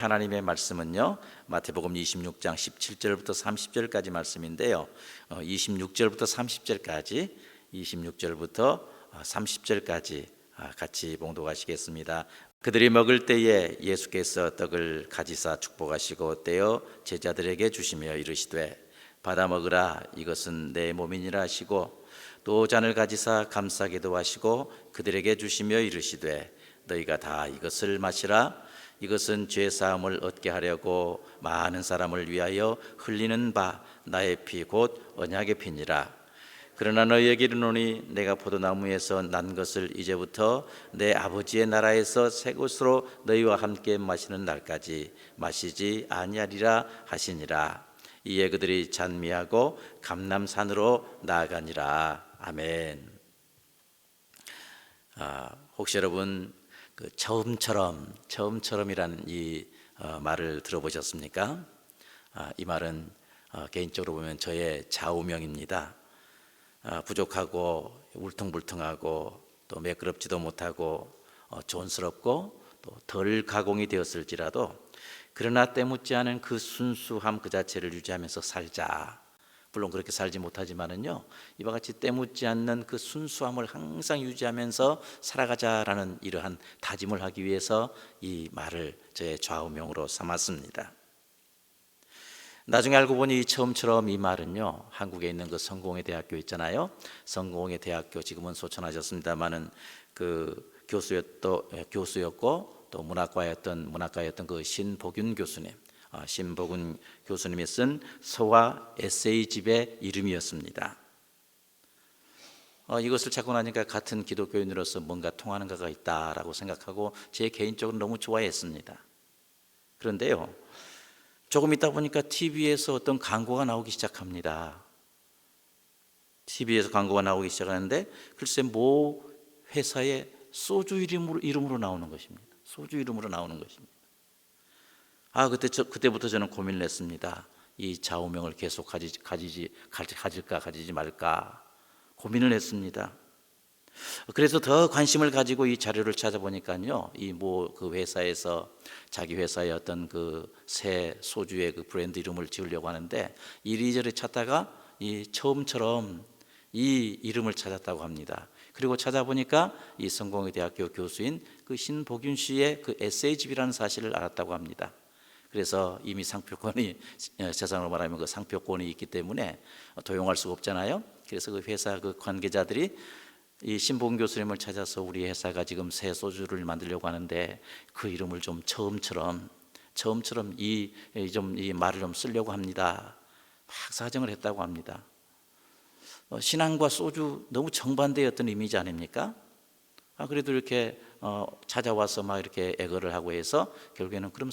하나님의 말씀은요, 마태복음 26장 17절부터 30절까지 말씀인데요, 26절부터 30절까지 26절부터 30절까지 같이 봉독하시겠습니다. 그들이 먹을 때에 예수께서 떡을 가지사 축복하시고 떼어 제자들에게 주시며 이르시되 받아 먹으라, 이것은 내 몸이니라 하시고 또 잔을 가지사 감사기도 하시고 그들에게 주시며 이르시되 너희가 다 이것을 마시라, 이것은 죄 사함을 얻게 하려고 많은 사람을 위하여 흘리는 바 나의 피 곧 언약의 피니라. 그러나 너희에게 이르노니 내가 포도나무에서 난 것을 이제부터 내 아버지의 나라에서 새 것으로 너희와 함께 마시는 날까지 마시지 아니하리라 하시니라. 이에 그들이 찬미하고 감람산으로 나아가니라. 아멘. 혹시 여러분 그 처음처럼이라는 이 말을 들어보셨습니까? 이 말은 개인적으로 보면 저의 좌우명입니다. 부족하고 울퉁불퉁하고 또 매끄럽지도 못하고 촌스럽고 또 덜 가공이 되었을지라도 그러나 때묻지 않은 그 순수함 그 자체를 유지하면서 살자. 물론 그렇게 살지 못하지만은요, 이와 같이 때묻지 않는 그 순수함을 항상 유지하면서 살아가자라는 이러한 다짐을 하기 위해서 이 말을 저의 좌우명으로 삼았습니다. 나중에 알고 보니 처음처럼 이 말은요, 한국에 있는 그 성공회 대학교 있잖아요. 성공회 대학교 지금은 소천하셨습니다만은 그 교수였고 또 문학가였던 그 신복윤 교수님이 쓴 서화 에세이집의 이름이었습니다. 이것을 찾고 나니까 같은 기독교인으로서 뭔가 통하는 바가 있다라고 생각하고 제 개인적으로 너무 좋아했습니다. 그런데요, 조금 있다 보니까 TV에서 어떤 광고가 나오기 시작합니다. TV에서 광고가 나오기 시작하는데 글쎄 모 회사의 소주 이름으로 나오는 것입니다. 소주 이름으로 나오는 것입니다. 그때부터 저는 고민을 했습니다. 이 좌우명을 계속 가질까 가지지 말까 고민을 했습니다. 그래서 더 관심을 가지고 이 자료를 찾아보니까요, 이 그 회사에서 자기 회사의 어떤 그 새 소주의 그 브랜드 이름을 지으려고 하는데 이리저리 찾다가 이 처음처럼 이 이름을 찾았다고 합니다. 그리고 찾아보니까 이 성공회 대학교 교수인 그 신복윤 씨의 그 에세이집이라는 사실을 알았다고 합니다. 그래서 이미 상표권이, 세상으로 말하면 그 상표권이 있기 때문에 도용할 수가 없잖아요. 그래서 그 회사 그 관계자들이 이 신복윤 교수님을 찾아서 우리 회사가 지금 새 소주를 만들려고 하는데 그 이름을 좀 처음처럼 이 말을 좀 쓰려고 합니다. 막 사정을 했다고 합니다. 신앙과 소주 너무 정반대의 어떤 이미지 아닙니까? 그래도 이렇게 찾아와서 막 이렇게 애거를 하고 해서 결국에는 그럼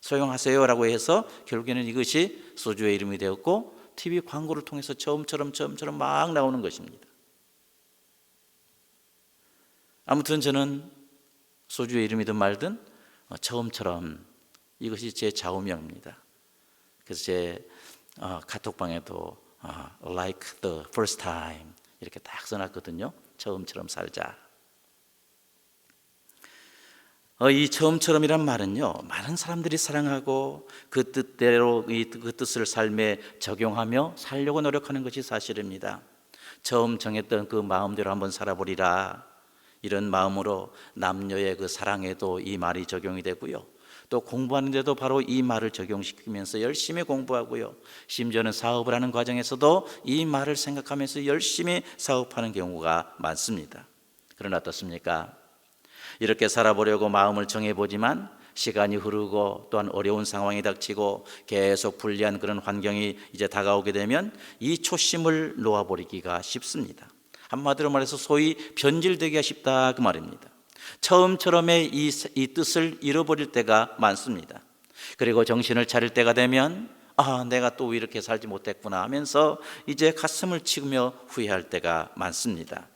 사용하세요라고 해서 결국에는 이것이 소주의 이름이 되었고 TV 광고를 통해서 처음처럼 막 나오는 것입니다. 아무튼 저는 소주의 이름이든 말든 처음처럼 이것이 제 좌우명입니다. 그래서 제 카톡방에도 like the first time 이렇게 딱 써놨거든요. 처음처럼 살자. 이 처음처럼이란 말은요, 많은 사람들이 사랑하고 그 뜻대로 그 뜻을 삶에 적용하며 살려고 노력하는 것이 사실입니다. 처음 정했던 그 마음대로 한번 살아보리라, 이런 마음으로 남녀의 그 사랑에도 이 말이 적용이 되고요, 또 공부하는데도 바로 이 말을 적용시키면서 열심히 공부하고요, 심지어는 사업을 하는 과정에서도 이 말을 생각하면서 열심히 사업하는 경우가 많습니다. 그러나 어떻습니까? 이렇게 살아보려고 마음을 정해보지만 시간이 흐르고 또한 어려운 상황이 닥치고 계속 불리한 그런 환경이 이제 다가오게 되면 이 초심을 놓아버리기가 쉽습니다. 한마디로 말해서 소위 변질되기가 쉽다 그 말입니다. 처음처럼의 이 뜻을 잃어버릴 때가 많습니다. 그리고 정신을 차릴 때가 되면 내가 또 이렇게 살지 못했구나 하면서 이제 가슴을 치며 후회할 때가 많습니다.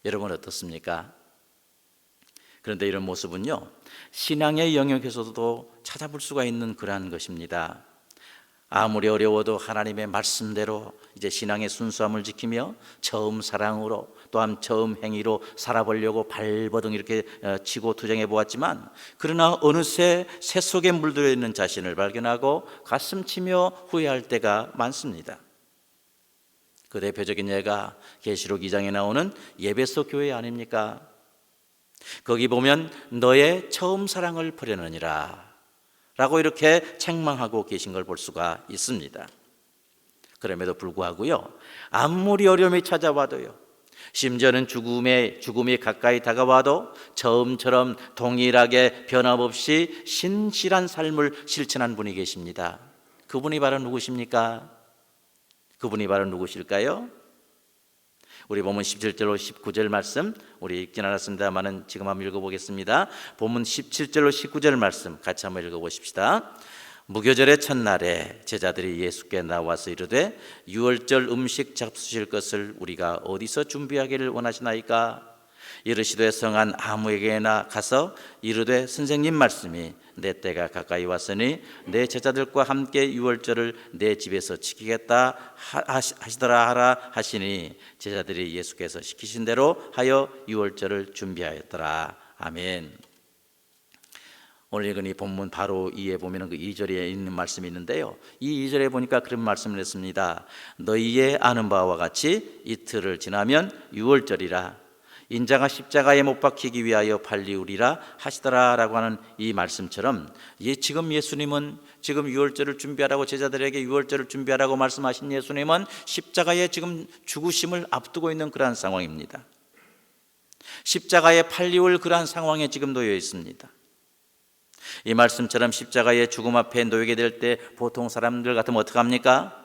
여러분 어떻습니까? 그런데 이런 모습은요, 신앙의 영역에서도 찾아볼 수가 있는 그러한 것입니다. 아무리 어려워도 하나님의 말씀대로 이제 신앙의 순수함을 지키며 처음 사랑으로 또한 처음 행위로 살아보려고 발버둥 이렇게 치고 투쟁해 보았지만, 그러나 어느새 새 속에 물들어 있는 자신을 발견하고 가슴치며 후회할 때가 많습니다. 그 대표적인 예가 계시록 2장에 나오는 에베소 교회 아닙니까? 거기 보면 너의 처음 사랑을 버렸느니라 라고 이렇게 책망하고 계신 걸 볼 수가 있습니다. 그럼에도 불구하고요, 아무리 어려움이 찾아와도요, 심지어는 죽음이 가까이 다가와도 처음처럼 동일하게 변함없이 신실한 삶을 실천한 분이 계십니다. 그분이 바로 누구십니까? 그분이 바로 누구실까요? 우리 본문 17절로 19절 말씀, 우리 읽진 않았습니다만은 지금 한번 읽어보겠습니다. 본문 17절로 19절 말씀 같이 한번 읽어보십시다. 무교절의 첫날에 제자들이 예수께 나와서 이르되 유월절 음식 잡수실 것을 우리가 어디서 준비하기를 원하시나이까? 이르시되 성한 아무에게나 가서 이르되 선생님 말씀이 내 때가 가까이 왔으니 내 제자들과 함께 유월절을 내 집에서 지키겠다 하시더라 하라 하시니 제자들이 예수께서 시키신 대로 하여 유월절을 준비하였더라. 아멘. 오늘 읽은 이 본문 바로 이에 보면 그 2절에 있는 말씀이 있는데요, 이 2절에 보니까 그런 말씀을 했습니다. 너희의 아는 바와 같이 이틀을 지나면 유월절이라 인자가 십자가에 못 박히기 위하여 팔리우리라 하시더라 라고 하는 이 말씀처럼, 지금 예수님은 지금 유월절을 준비하라고 제자들에게 유월절을 준비하라고 말씀하신 예수님은 십자가에 지금 죽으심을 앞두고 있는 그러한 상황입니다. 십자가에 팔리울 그러한 상황에 지금 놓여 있습니다. 이 말씀처럼 십자가의 죽음 앞에 놓이게 될 때 보통 사람들 같으면 어떡합니까?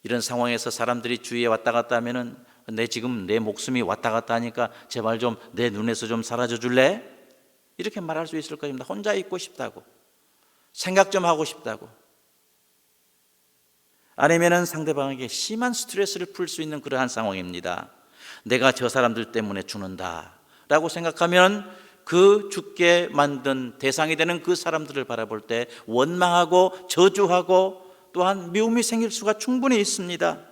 이런 상황에서 사람들이 주위에 왔다 갔다 하면은 지금 내 목숨이 왔다 갔다 하니까 제발 좀 내 눈에서 좀 사라져 줄래? 이렇게 말할 수 있을 것입니다. 혼자 있고 싶다고, 생각 좀 하고 싶다고, 아니면은 상대방에게 심한 스트레스를 풀 수 있는 그러한 상황입니다. 내가 저 사람들 때문에 죽는다 라고 생각하면 그 죽게 만든 대상이 되는 그 사람들을 바라볼 때 원망하고 저주하고 또한 미움이 생길 수가 충분히 있습니다.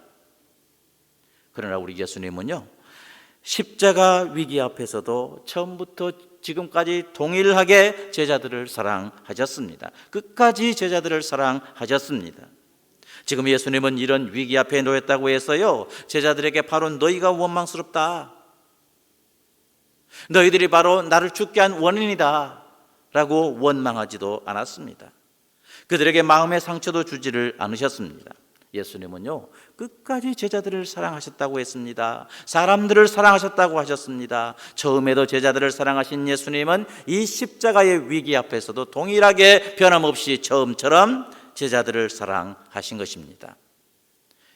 그러나 우리 예수님은요, 십자가 위기 앞에서도 처음부터 지금까지 동일하게 제자들을 사랑하셨습니다. 끝까지 제자들을 사랑하셨습니다. 지금 예수님은 이런 위기 앞에 놓였다고 해서요, 제자들에게 바로 너희가 원망스럽다, 너희들이 바로 나를 죽게 한 원인이다 라고 원망하지도 않았습니다. 그들에게 마음의 상처도 주지를 않으셨습니다. 예수님은요, 끝까지 제자들을 사랑하셨다고 했습니다. 사람들을 사랑하셨다고 하셨습니다. 처음에도 제자들을 사랑하신 예수님은 이 십자가의 위기 앞에서도 동일하게 변함없이 처음처럼 제자들을 사랑하신 것입니다.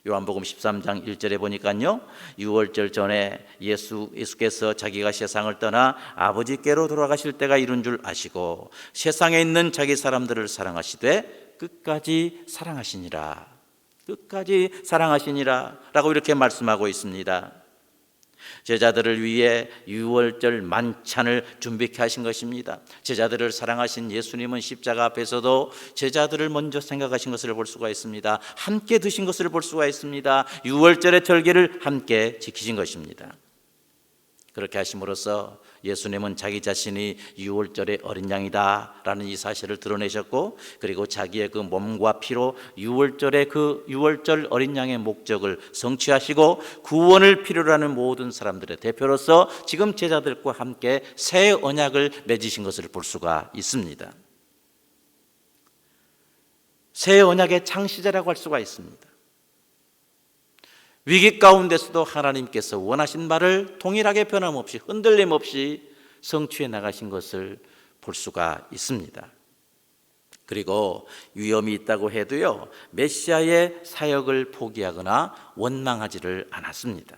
요한복음 13장 1절에 보니까요, 유월절 전에 예수께서 자기가 세상을 떠나 아버지께로 돌아가실 때가 이른 줄 아시고 세상에 있는 자기 사람들을 사랑하시되 끝까지 사랑하시니라, 끝까지 사랑하시니라 라고 이렇게 말씀하고 있습니다. 제자들을 위해 유월절 만찬을 준비케 하신 것입니다. 제자들을 사랑하신 예수님은 십자가 앞에서도 제자들을 먼저 생각하신 것을 볼 수가 있습니다. 함께 드신 것을 볼 수가 있습니다. 유월절의 절기를 함께 지키신 것입니다. 그렇게 하심으로써 예수님은 자기 자신이 유월절의 어린 양이다 라는 이 사실을 드러내셨고, 그리고 자기의 그 몸과 피로 유월절의 그 유월절 어린 양의 목적을 성취하시고 구원을 필요로 하는 모든 사람들의 대표로서 지금 제자들과 함께 새 언약을 맺으신 것을 볼 수가 있습니다. 새 언약의 창시자라고 할 수가 있습니다. 위기 가운데서도 하나님께서 원하신 바를 동일하게 변함없이 흔들림 없이 성취해 나가신 것을 볼 수가 있습니다. 그리고 위험이 있다고 해도요, 메시아의 사역을 포기하거나 원망하지를 않았습니다.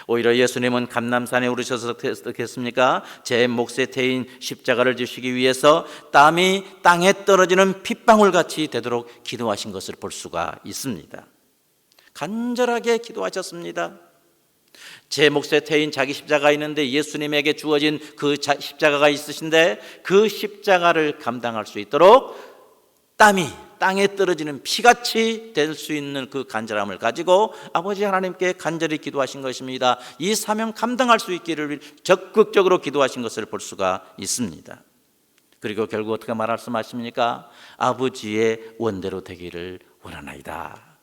오히려 예수님은 감람산에 오르셔서 어떻게 했습니까? 제 몫에 태인 십자가를 지시기 위해서 땀이 땅에 떨어지는 핏방울같이 되도록 기도하신 것을 볼 수가 있습니다. 간절하게 기도하셨습니다. 제 몫에 태인 자기 십자가 있는데 예수님에게 주어진 그 십자가가 있으신데 그 십자가를 감당할 수 있도록 땀이 땅에 떨어지는 피같이 될 수 있는 그 간절함을 가지고 아버지 하나님께 간절히 기도하신 것입니다. 이 사명 감당할 수 있기를 적극적으로 기도하신 것을 볼 수가 있습니다. 그리고 결국 어떻게 말씀하십니까? 아버지의 원대로 되기를 원하나이다.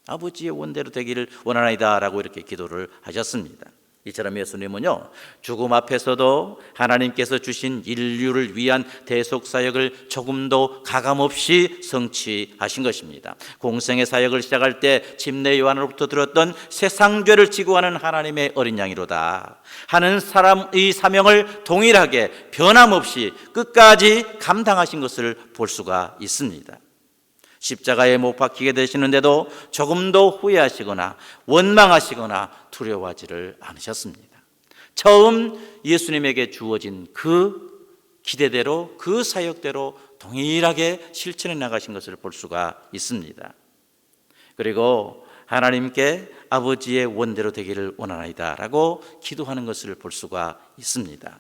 아버지의 원대로 되기를 원하나이다 라고 이렇게 기도를 하셨습니다. 이처럼 예수님은요, 죽음 앞에서도 하나님께서 주신 인류를 위한 대속사역을 조금도 가감없이 성취하신 것입니다. 공생의 사역을 시작할 때 침례 요한으로부터 들었던 세상죄를 지고 가는 하나님의 어린 양이로다 하는 사람의 사명을 동일하게 변함없이 끝까지 감당하신 것을 볼 수가 있습니다. 십자가에 못 박히게 되시는데도 조금도 후회하시거나 원망하시거나 두려워하지를 않으셨습니다. 처음 예수님에게 주어진 그 기대대로 그 사역대로 동일하게 실천해 나가신 것을 볼 수가 있습니다. 그리고 하나님께 아버지의 원대로 되기를 원하나이다 라고 기도하는 것을 볼 수가 있습니다.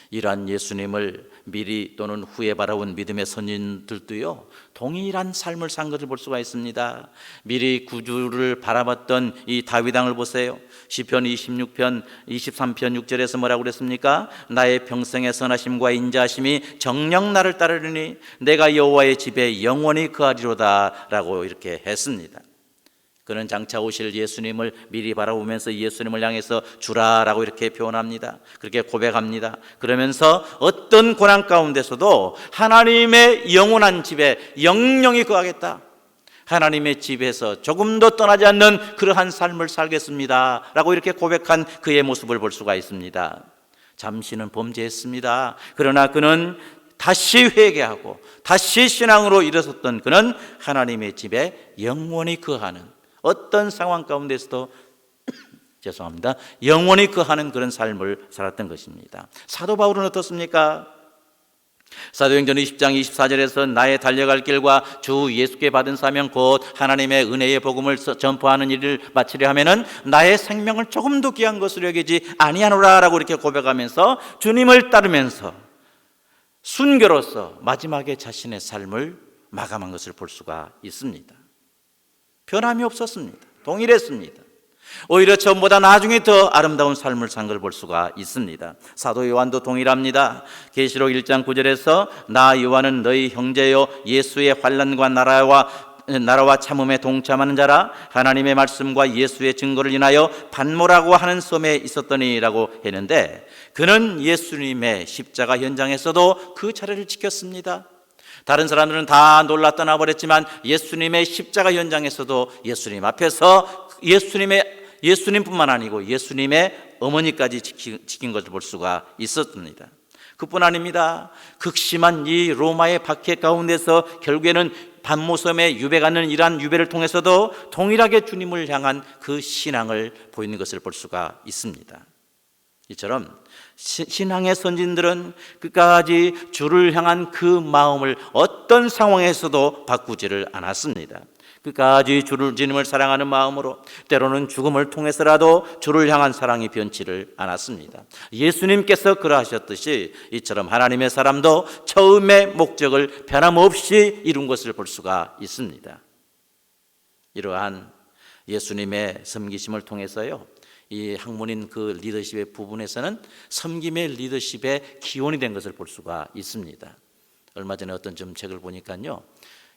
이러한 예수님을 미리 또는 후에 바라온 믿음의 선진들도요, 동일한 삶을 산 것을 볼 수가 있습니다. 미리 구주를 바라봤던 이 다윗 왕을 보세요. 시편 26편 23편 6절에서 뭐라고 그랬습니까? 나의 평생의 선하심과 인자하심이 정녕 나를 따르리니 내가 여호와의 집에 영원히 거하리로다 라고 이렇게 했습니다. 그는 장차 오실 예수님을 미리 바라보면서 예수님을 향해서 주라라고 이렇게 표현합니다. 그렇게 고백합니다. 그러면서 어떤 고난 가운데서도 하나님의 영원한 집에 영영히 거하겠다, 하나님의 집에서 조금도 떠나지 않는 그러한 삶을 살겠습니다 라고 이렇게 고백한 그의 모습을 볼 수가 있습니다. 잠시는 범죄했습니다. 그러나 그는 다시 회개하고 다시 신앙으로 일어섰던 그는 하나님의 집에 영원히 거하는, 어떤 상황 가운데서도 영원히 거하는 그런 삶을 살았던 것입니다. 사도 바울은 어떻습니까? 사도행전 20장 24절에서 나의 달려갈 길과 주 예수께 받은 사명 곧 하나님의 은혜의 복음을 전파하는 일을 마치려 하면은 나의 생명을 조금도 귀한 것으로 여기지 아니하노라 라고 이렇게 고백하면서 주님을 따르면서 순교로서 마지막에 자신의 삶을 마감한 것을 볼 수가 있습니다. 변함이 없었습니다. 동일했습니다. 오히려 전보다 나중에 더 아름다운 삶을 산 걸 볼 수가 있습니다. 사도 요한도 동일합니다. 계시록 1장 9절에서 나 요한은 너희 형제요 예수의 환난과 나라와 참음에 동참하는 자라 하나님의 말씀과 예수의 증거를 인하여 반모라고 하는 섬에 있었더니라고 했는데, 그는 예수님의 십자가 현장에서도 그 자리를 지켰습니다. 다른 사람들은 다 놀라 떠나버렸지만 예수님의 십자가 현장에서도 예수님 앞에서 예수님뿐만 아니고 예수님의 어머니까지 지킨 것을 볼 수가 있었습니다. 그뿐 아닙니다. 극심한 이 로마의 박해 가운데서 결국에는 반모섬에 유배가는 이러한 유배를 통해서도 동일하게 주님을 향한 그 신앙을 보이는 것을 볼 수가 있습니다. 이처럼 신앙의 선진들은 끝까지 주를 향한 그 마음을 어떤 상황에서도 바꾸지를 않았습니다. 끝까지 주님을 사랑하는 마음으로 때로는 죽음을 통해서라도 주를 향한 사랑이 변치를 않았습니다. 예수님께서 그러하셨듯이 이처럼 하나님의 사람도 처음의 목적을 변함없이 이룬 것을 볼 수가 있습니다. 이러한 예수님의 섬기심을 통해서요, 이 학문인 그 리더십의 부분에서는 섬김의 리더십의 기원이 된 것을 볼 수가 있습니다. 얼마 전에 어떤 좀 책을 보니까요,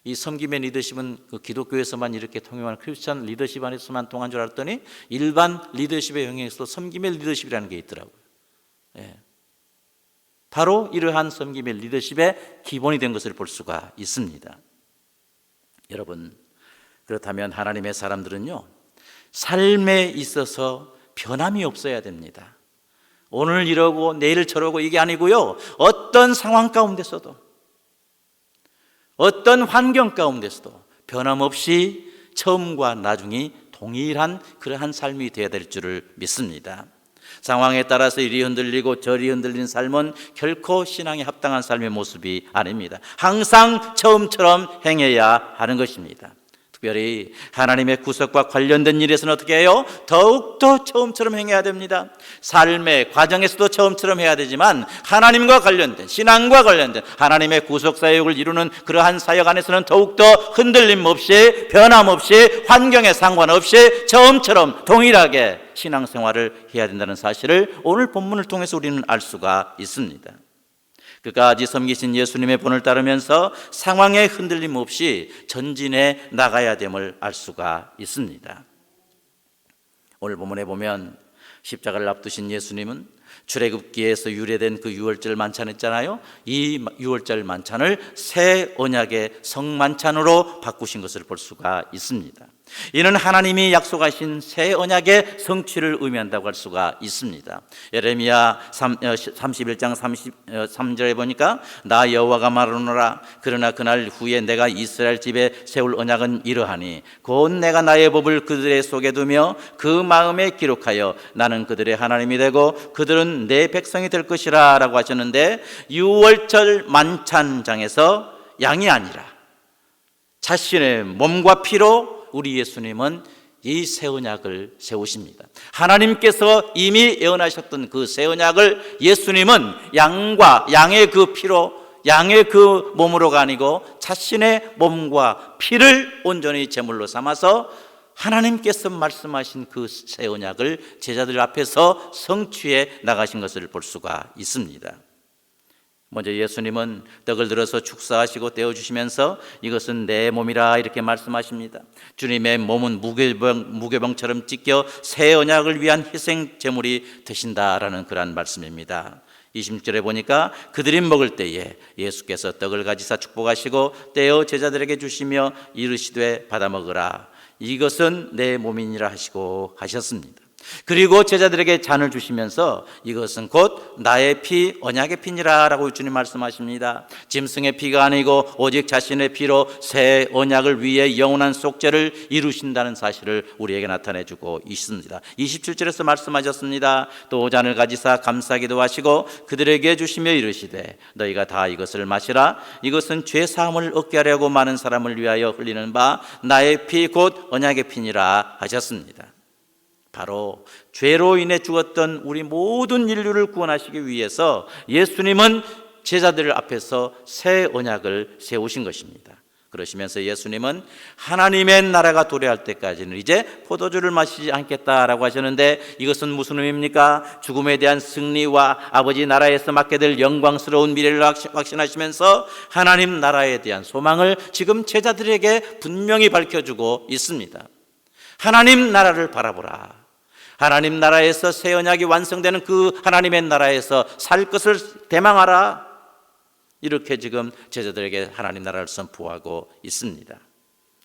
이 섬김의 리더십은 그 기독교에서만 이렇게 통용하는 크리스천 리더십 안에서만 통한 줄 알았더니 일반 리더십의 영역에서도 섬김의 리더십이라는 게 있더라고요. 예. 바로 이러한 섬김의 리더십의 기본이 된 것을 볼 수가 있습니다. 여러분, 그렇다면 하나님의 사람들은요, 삶에 있어서 변함이 없어야 됩니다. 오늘 이러고 내일 저러고 이게 아니고요, 어떤 상황 가운데서도 어떤 환경 가운데서도 변함없이 처음과 나중이 동일한 그러한 삶이 되어야 될 줄을 믿습니다. 상황에 따라서 이리 흔들리고 저리 흔들리는 삶은 결코 신앙에 합당한 삶의 모습이 아닙니다. 항상 처음처럼 행해야 하는 것입니다. 특별히 하나님의 구속과 관련된 일에서는 어떻게 해요? 더욱더 처음처럼 행해야 됩니다. 삶의 과정에서도 처음처럼 해야 되지만 하나님과 관련된, 신앙과 관련된 하나님의 구속 사역을 이루는 그러한 사역 안에서는 더욱더 흔들림 없이, 변함없이, 환경에 상관없이 처음처럼 동일하게 신앙생활을 해야 된다는 사실을 오늘 본문을 통해서 우리는 알 수가 있습니다. 끝까지 섬기신 예수님의 본을 따르면서 상황에 흔들림 없이 전진해 나가야 됨을 알 수가 있습니다. 오늘 본문에 보면 십자가를 앞두신 예수님은 출애굽기에서 유래된 그 유월절 만찬 있잖아요. 이 유월절 만찬을 새 언약의 성만찬으로 바꾸신 것을 볼 수가 있습니다. 이는 하나님이 약속하신 새 언약의 성취를 의미한다고 할 수가 있습니다. 예레미야 31장 33절에 보니까 나 여호와가 말하노라 그러나 그날 후에 내가 이스라엘 집에 세울 언약은 이러하니 곧 내가 나의 법을 그들의 속에 두며 그 마음에 기록하여 나는 그들의 하나님이 되고 그들은 내 백성이 될 것이라 라고 하셨는데, 유월절 만찬장에서 양이 아니라 자신의 몸과 피로 우리 예수님은 이 새 언약을 세우십니다. 하나님께서 이미 예언하셨던 그 새 언약을 예수님은 양의 그 피로, 양의 그 몸으로가 아니고 자신의 몸과 피를 온전히 제물로 삼아서 하나님께서 말씀하신 그 새 언약을 제자들 앞에서 성취해 나가신 것을 볼 수가 있습니다. 먼저 예수님은 떡을 들어서 축사하시고 떼어주시면서 이것은 내 몸이라 이렇게 말씀하십니다. 주님의 몸은 무교병처럼 찢겨 새 언약을 위한 희생 제물이 되신다라는 그러한 말씀입니다. 26절에 보니까 그들이 먹을 때에 예수께서 떡을 가지사 축복하시고 떼어 제자들에게 주시며 이르시되 받아 먹으라 이것은 내 몸이니라 하시고 하셨습니다. 그리고 제자들에게 잔을 주시면서 이것은 곧 나의 피 언약의 피니라 라고 주님 말씀하십니다. 짐승의 피가 아니고 오직 자신의 피로 새 언약을 위해 영원한 속죄를 이루신다는 사실을 우리에게 나타내주고 있습니다. 27절에서 말씀하셨습니다. 또 잔을 가지사 감사기도 하시고 그들에게 주시며 이르시되 너희가 다 이것을 마시라 이것은 죄 사함을 얻게 하려고 많은 사람을 위하여 흘리는 바 나의 피 곧 언약의 피니라 하셨습니다. 바로 죄로 인해 죽었던 우리 모든 인류를 구원하시기 위해서 예수님은 제자들 앞에서 새 언약을 세우신 것입니다. 그러시면서 예수님은 하나님의 나라가 도래할 때까지는 이제 포도주를 마시지 않겠다라고 하셨는데, 이것은 무슨 의미입니까? 죽음에 대한 승리와 아버지 나라에서 맡게 될 영광스러운 미래를 확신하시면서 하나님 나라에 대한 소망을 지금 제자들에게 분명히 밝혀주고 있습니다. 하나님 나라를 바라보라. 하나님 나라에서 새 언약이 완성되는 그 하나님의 나라에서 살 것을 대망하라. 이렇게 지금 제자들에게 하나님 나라를 선포하고 있습니다.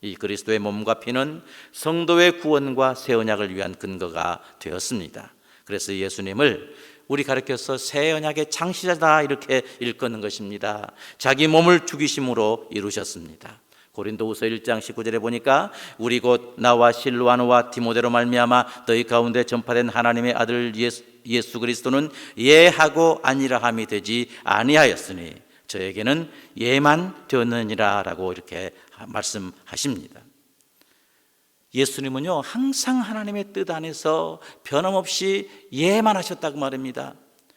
이 그리스도의 몸과 피는 성도의 구원과 새 언약을 위한 근거가 되었습니다. 그래서 예수님을 우리 가르쳐서 새 언약의 창시자다 이렇게 일컫는 것입니다. 자기 몸을 죽이심으로 이루셨습니다. 고린도후서 1장 19절에 보니까 우리 곧 나와 실로아노와 디모데로 말미암아 너희 가운데 전파된 하나님의 아들 예수 그리스도는 예하고 아니라함이 되지 아니하였으니 저에게는 예만 되었느니라 라고 이렇게 말씀하십니다. 예수님은요 항상 하나님의 뜻 안에서 변함없이 예만 하셨다고 말합니다.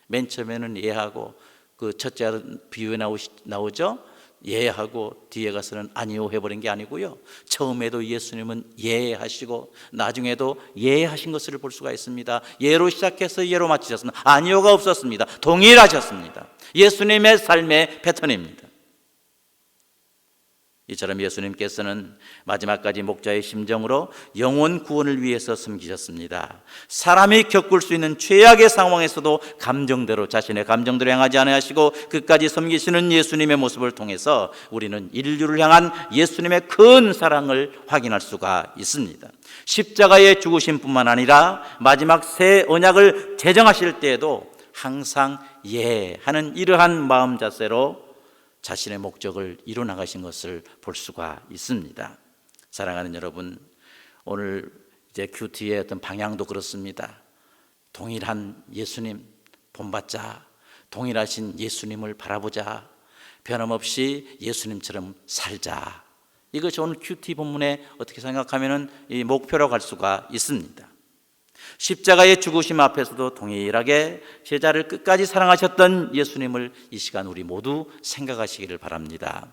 맨 처음에는 예하고 그 첫째 아들 비유에 나오죠. 예하고 뒤에 가서는 아니요 해버린 게 아니고요, 처음에도 예수님은 예하시고 나중에도 예하신 것을 볼 수가 있습니다. 예로 시작해서 예로 마치셨습니다. 아니요가 없었습니다. 동일하셨습니다. 예수님의 삶의 패턴입니다. 이처럼 예수님께서는 마지막까지 목자의 심정으로 영혼 구원을 위해서 섬기셨습니다. 사람이 겪을 수 있는 최악의 상황에서도 감정대로 자신의 감정대로 행하지 아니하시고 끝까지 섬기시는 예수님의 모습을 통해서 우리는 인류를 향한 예수님의 큰 사랑을 확인할 수가 있습니다. 십자가의 죽으심뿐만 아니라 마지막 새 언약을 제정하실 때에도 항상 예하는 이러한 마음 자세로 자신의 목적을 이루어나가신 것을 볼 수가 있습니다. 사랑하는 여러분, 오늘 이제 큐티의 어떤 방향도 그렇습니다. 동일한 예수님 본받자, 동일하신 예수님을 바라보자, 변함없이 예수님처럼 살자, 이것이 오늘 큐티 본문에 어떻게 생각하면 이 목표라고 할 수가 있습니다. 십자가의 죽으심 앞에서도 동일하게 제자를 끝까지 사랑하셨던 예수님을 이 시간 우리 모두 생각하시기를 바랍니다.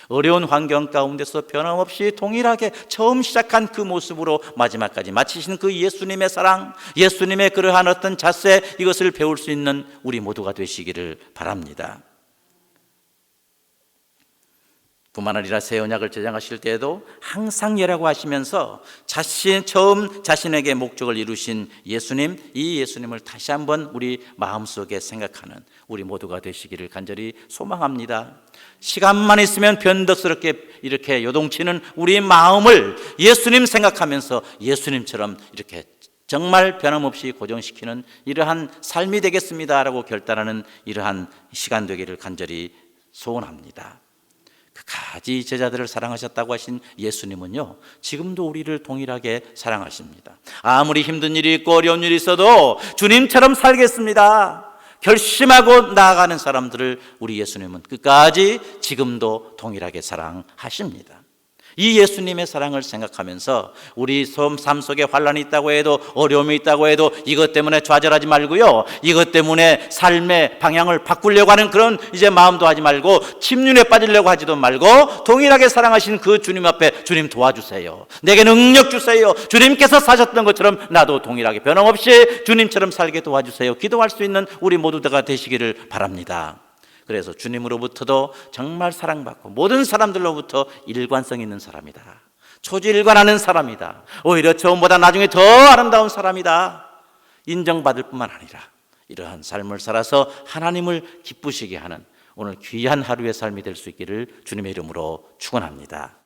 어려운 환경 가운데서 변함없이 동일하게 처음 시작한 그 모습으로 마지막까지 마치신 그 예수님의 사랑, 예수님의 그러한 어떤 자세, 이것을 배울 수 있는 우리 모두가 되시기를 바랍니다. 뿐만 아니라 새 언약을 제정하실 때에도 항상 예라고 하시면서 처음 자신에게 목적을 이루신 예수님, 이 예수님을 다시 한번 우리 마음속에 생각하는 우리 모두가 되시기를 간절히 소망합니다. 시간만 있으면 변덕스럽게 이렇게 요동치는 우리 마음을 예수님 생각하면서 예수님처럼 이렇게 정말 변함없이 고정시키는 이러한 삶이 되겠습니다라고 결단하는 이러한 시간 되기를 간절히 소원합니다. 그까지 제자들을 사랑하셨다고 하신 예수님은요, 지금도 우리를 동일하게 사랑하십니다. 아무리 힘든 일이 있고 어려운 일이 있어도 주님처럼 살겠습니다 결심하고 나아가는 사람들을 우리 예수님은 끝까지 지금도 동일하게 사랑하십니다. 이 예수님의 사랑을 생각하면서 우리 삶 속에 환란이 있다고 해도, 어려움이 있다고 해도 이것 때문에 좌절하지 말고요, 이것 때문에 삶의 방향을 바꾸려고 하는 그런 이제 마음도 하지 말고, 침륜에 빠지려고 하지도 말고, 동일하게 사랑하신 그 주님 앞에 주님 도와주세요, 내게 능력 주세요, 주님께서 사셨던 것처럼 나도 동일하게 변함없이 주님처럼 살게 도와주세요, 기도할 수 있는 우리 모두가 되시기를 바랍니다. 그래서 주님으로부터도 정말 사랑받고 모든 사람들로부터 일관성 있는 사람이다, 초지일관하는 사람이다, 오히려 처음보다 나중에 더 아름다운 사람이다, 인정받을 뿐만 아니라 이러한 삶을 살아서 하나님을 기쁘시게 하는 오늘 귀한 하루의 삶이 될 수 있기를 주님의 이름으로 축원합니다.